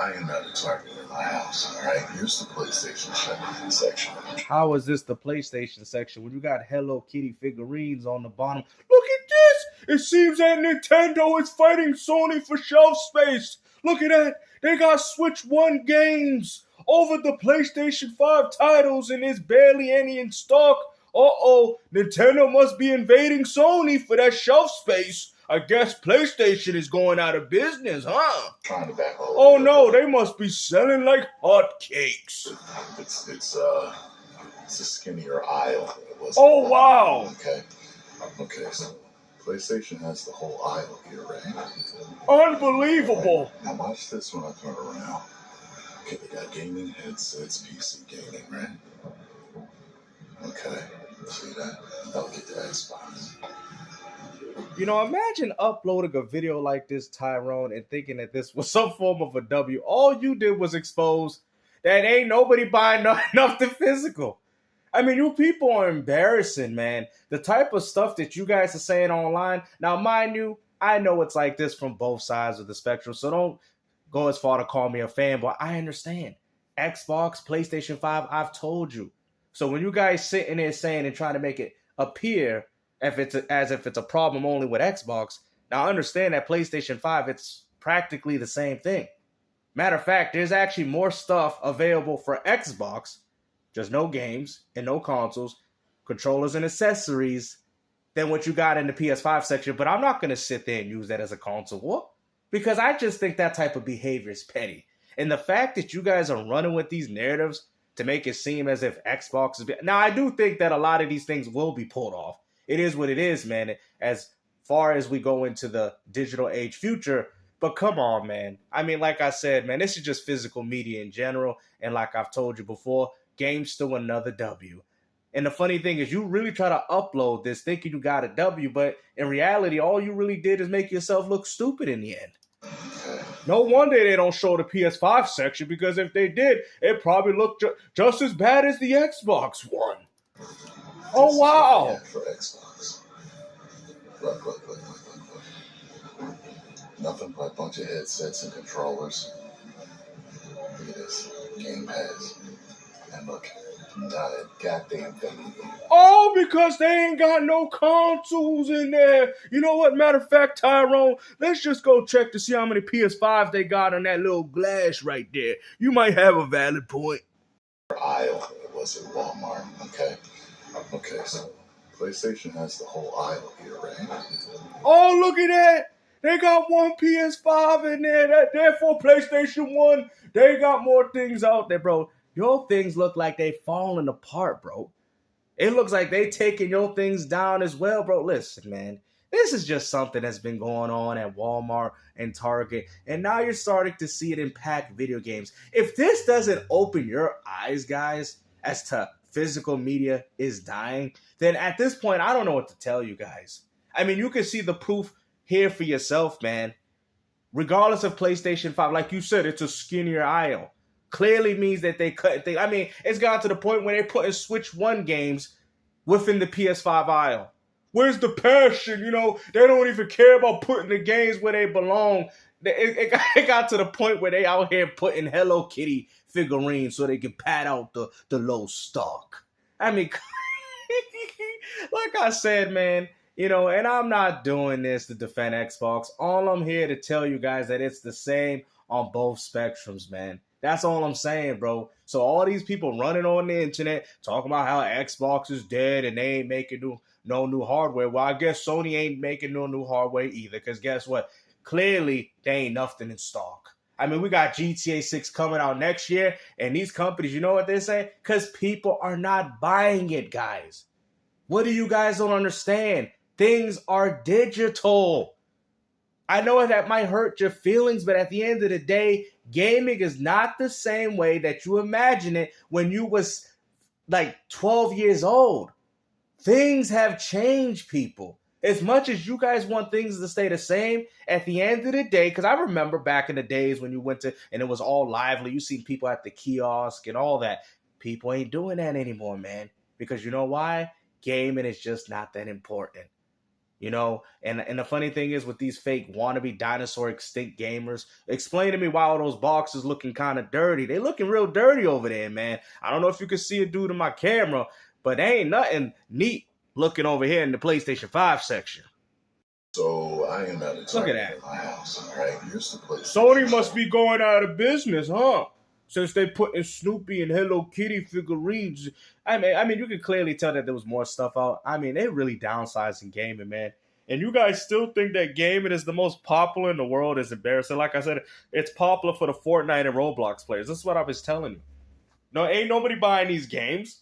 buying another Target in my house, all right? Here's the PlayStation section. How is this the PlayStation section when you got Hello Kitty figurines on the bottom? Look at this! It seems that Nintendo is fighting Sony for shelf space. Look at that. They got Switch 1 games over the PlayStation 5 titles, and there's barely any in stock. Uh-oh, Nintendo must be invading Sony for that shelf space. I guess PlayStation is going out of business, huh? Trying to back all. Oh no, they must be selling like hotcakes. It's a skinnier aisle. Oh wow. Okay, so PlayStation has the whole aisle here, right? Unbelievable. Right. Now watch this when I turn around. Okay, they got gaming headsets, PC gaming, right? Okay, see that? Now look at the Xbox. You know, imagine uploading a video like this, Tyrone, and thinking that this was some form of a W. All you did was expose that ain't nobody buying nothing physical. I mean, you people are embarrassing, man. The type of stuff that you guys are saying online. Now, mind you, I know it's like this from both sides of the spectrum, so don't go as far to call me a fanboy. I understand. Xbox, PlayStation 5, I've told you. So when you guys sitting there saying and trying to make it appear as if it's a problem only with Xbox, now understand that PlayStation 5, it's practically the same thing. Matter of fact, there's actually more stuff available for Xbox, just no games and no consoles, controllers and accessories, than what you got in the PS5 section. But I'm not going to sit there and use that as a console war, because I just think that type of behavior is petty. And the fact that you guys are running with these narratives to make it seem as if Xbox is... Now, I do think that a lot of these things will be pulled off. It is what it is, man, as far as we go into the digital age future. But come on, man. I mean, like I said, man, this is just physical media in general. And like I've told you before, game's still another W. And the funny thing is, you really try to upload this thinking you got a W, but in reality, all you really did is make yourself look stupid in the end. No wonder they don't show the PS5 section, because if they did, it probably looked just as bad as the Xbox one. Oh, wow. Yeah, for Xbox. Look. Nothing but a bunch of headsets and controllers. Look at this. Game Pass. And look, not a goddamn thing. Oh, because they ain't got no consoles in there. You know what? Matter of fact, Tyrone, let's just go check to see how many PS5s they got on that little glass right there. You might have a valid point. Aisle. It was at Walmart, okay? Okay, so PlayStation has the whole aisle here, right? Oh, look at that. They got one PS5 in there. Therefore, PlayStation 1, they got more things out there, bro. Your things look like they falling apart, bro. It looks like they taking your things down as well, bro. Listen, man. This is just something that's been going on at Walmart and Target. And now you're starting to see it impact video games. If this doesn't open your eyes, guys, as to physical media is dying, then at this point, I don't know what to tell you guys. I mean, you can see the proof here for yourself, man. Regardless of PlayStation 5, like you said, it's a skinnier aisle. Clearly means that they cut things. I mean, it's gotten to the point where they're putting Switch 1 games within the PS5 aisle. Where's the passion? You know, they don't even care about putting the games where they belong. It got to the point where they out here putting Hello Kitty figurines so they can pad out the low stock. I mean, like I said, man, you know, and I'm not doing this to defend Xbox. All I'm here to tell you guys that it's the same on both spectrums, man. That's all I'm saying, bro. So all these people running on the internet talking about how Xbox is dead and they ain't making no new hardware. Well, I guess Sony ain't making no new hardware either, because guess what? Clearly, there ain't nothing in stock. I mean, we got GTA 6 coming out next year, and these companies, you know what they're saying? Because people are not buying it, guys. What do you guys don't understand? Things are digital. I know that might hurt your feelings, but at the end of the day, gaming is not the same way that you imagine it when you was like 12 years old. Things have changed, people. As much as you guys want things to stay the same, at the end of the day, because I remember back in the days when you went to, and it was all lively, you see people at the kiosk and all that. People ain't doing that anymore, man. Because you know why? Gaming is just not that important. You know, and the funny thing is with these fake wannabe dinosaur extinct gamers, explain to me why all those boxes looking kind of dirty. They looking real dirty over there, man. I don't know if you can see it due to my camera, but they ain't nothing neat looking over here in the PlayStation 5 section. So I am at a Look at that. in my house, all right? Here's the place. Sony must be going out of business, huh? Since they put in Snoopy and Hello Kitty figurines. I mean, you can clearly tell that there was more stuff out. I mean, they really downsizing gaming, man. And you guys still think that gaming is the most popular in the world is embarrassing. Like I said, it's popular for the Fortnite and Roblox players. This is what I was telling you. No, ain't nobody buying these games.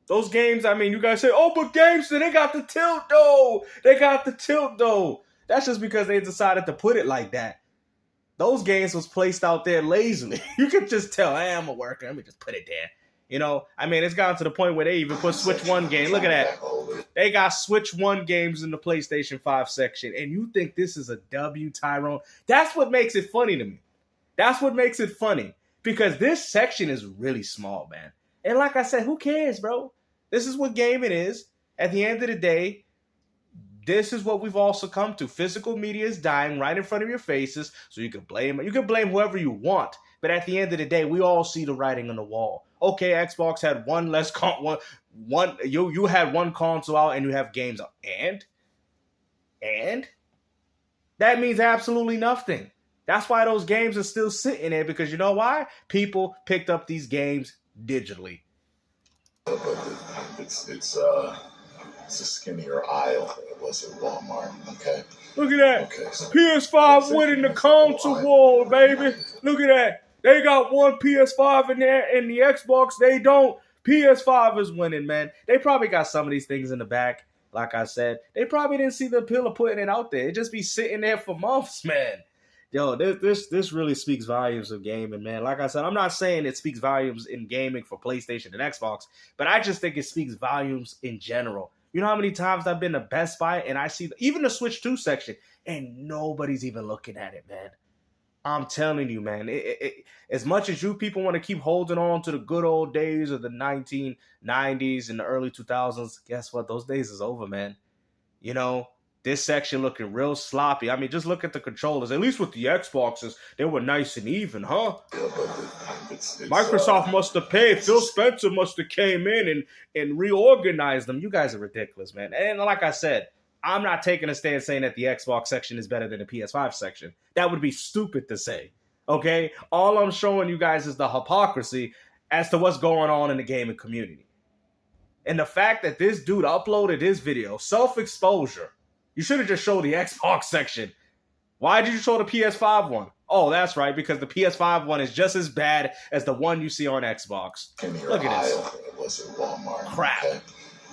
Those games, I mean, you guys say, oh, but GameStop, they got the tilt, though. They got the tilt, though. That's just because they decided to put it like that. Those games was placed out there lazily. You could just tell, hey, I'm a worker. Let me just put it there. You know, I mean, it's gotten to the point where they even put Switch 1 game. Look at that. They got Switch 1 games in the PlayStation 5 section. And you think this is a W, Tyrone? That's what makes it funny to me. That's what makes it funny. Because this section is really small, man. And like I said, who cares, bro? This is what gaming is. At the end of the day, this is what we've all succumbed to. Physical media is dying right in front of your faces, so you can blame whoever you want. But at the end of the day, we all see the writing on the wall. Okay, Xbox had one less you had one console out and you have games out. And that means absolutely nothing. That's why those games are still sitting there, because you know why? People picked up these games digitally. It's a skinnier aisle than it was at Walmart, okay? Look at that. Okay, so PS5 winning the console war, baby. Look at that. They got one PS5 in there, and the Xbox, they don't. PS5 is winning, man. They probably got some of these things in the back. Like I said, they probably didn't see the appeal of putting it out there. It just be sitting there for months, man. Yo, this really speaks volumes of gaming, man. Like I said, I'm not saying it speaks volumes in gaming for PlayStation and Xbox, but I just think it speaks volumes in general. You know how many times I've been to Best Buy and I see even the Switch 2 section and nobody's even looking at it, man. I'm telling you, man, as much as you people want to keep holding on to the good old days of the 1990s and the early 2000s, guess what? Those days is over, man. You know, this section looking real sloppy. I mean, just look at the controllers. At least with the Xboxes, they were nice and even, huh? Yeah, but Microsoft must have paid. Phil Spencer must have came in and reorganized them. You guys are ridiculous, man. And like I said, I'm not taking a stand saying that the Xbox section is better than the PS5 section. That would be stupid to say, okay? All I'm showing you guys is the hypocrisy as to what's going on in the gaming community. And the fact that this dude uploaded his video, self-exposure, you should have just showed the Xbox section. Why did you show the PS5 one? Oh, that's right, because the PS5 one is just as bad as the one you see on Xbox. Look at this. It was at Walmart. Crap. Okay?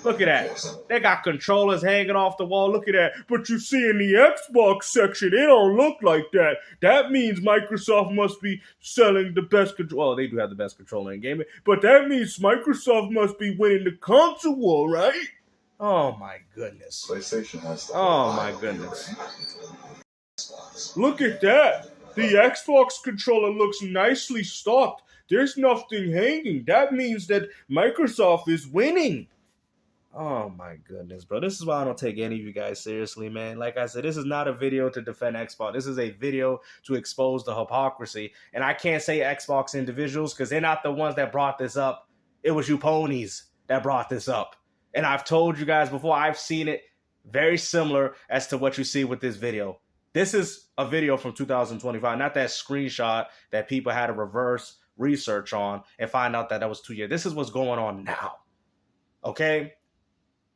Look at that. They got controllers hanging off the wall. Look at that. But you see in the Xbox section, it don't look like that. That means Microsoft must be selling the best controller. Well, they do have the best controller in gaming. But that means Microsoft must be winning the console war, right? Oh, my goodness. PlayStation has the Oh, my goodness. Look at that. The Xbox controller looks nicely stocked. There's nothing hanging. That means that Microsoft is winning. Oh my goodness, bro. This is why I don't take any of you guys seriously, man. Like I said, this is not a video to defend Xbox. This is a video to expose the hypocrisy. And I can't say Xbox individuals because they're not the ones that brought this up. It was you ponies that brought this up. And I've told you guys before, I've seen it very similar as to what you see with this video. This is a video from 2025, not that screenshot that people had to reverse research on and find out that was 2 years. This is what's going on now. Okay?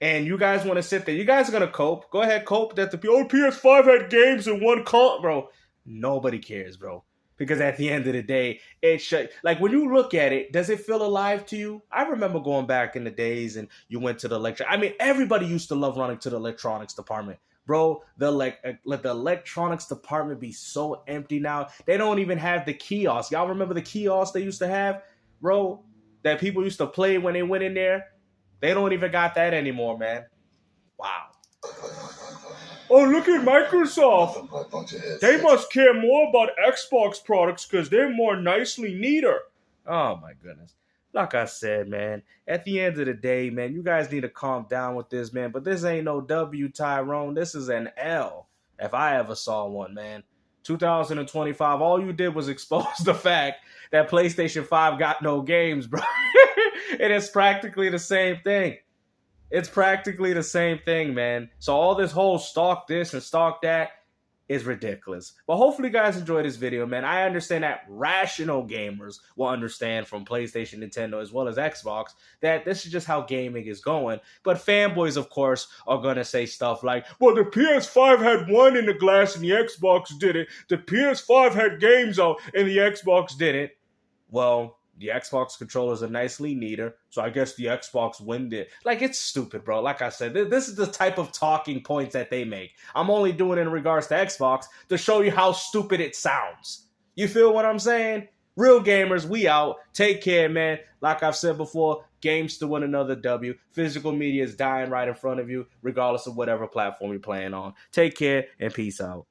And you guys want to sit there. You guys are going to cope. Go ahead, cope that the PS5 had games in one con. Bro, nobody cares, bro. Because at the end of the day, it should, like when you look at it, does it feel alive to you? I remember going back in the days and you went to the lecture. I mean, everybody used to love running to the electronics department. Bro, let the electronics department be so empty now. They don't even have the kiosks. Y'all remember the kiosks they used to have, bro? That people used to play when they went in there? They don't even got that anymore, man. Wow. Oh, look at Microsoft. They must care more about Xbox products because they're more nicely neater. Oh, my goodness. like I said, man, at the end of the day, man, you guys need to calm down with this, man. But this ain't no W, Tyrone. This is an L, if I ever saw one, man. 2025, all you did was expose the fact that PlayStation 5 got no games, bro. And it's practically the same thing. It's practically the same thing, man. So all this whole stalk this and stalk that is ridiculous. But hopefully you guys enjoyed this video, man. I understand that rational gamers will understand from PlayStation, Nintendo, as well as Xbox, that this is just how gaming is going. But fanboys, of course, are going to say stuff like, well, the PS5 had one in the glass and the Xbox didn't. The PS5 had games out and the Xbox didn't. Well, the Xbox controllers are nicely neater, so I guess the Xbox win it. Like, it's stupid, bro. Like I said, this is the type of talking points that they make. I'm only doing it in regards to Xbox to show you how stupid it sounds. You feel what I'm saying? Real gamers, we out. Take care, man. Like I've said before, games to win another W. Physical media is dying right in front of you, regardless of whatever platform you're playing on. Take care and peace out.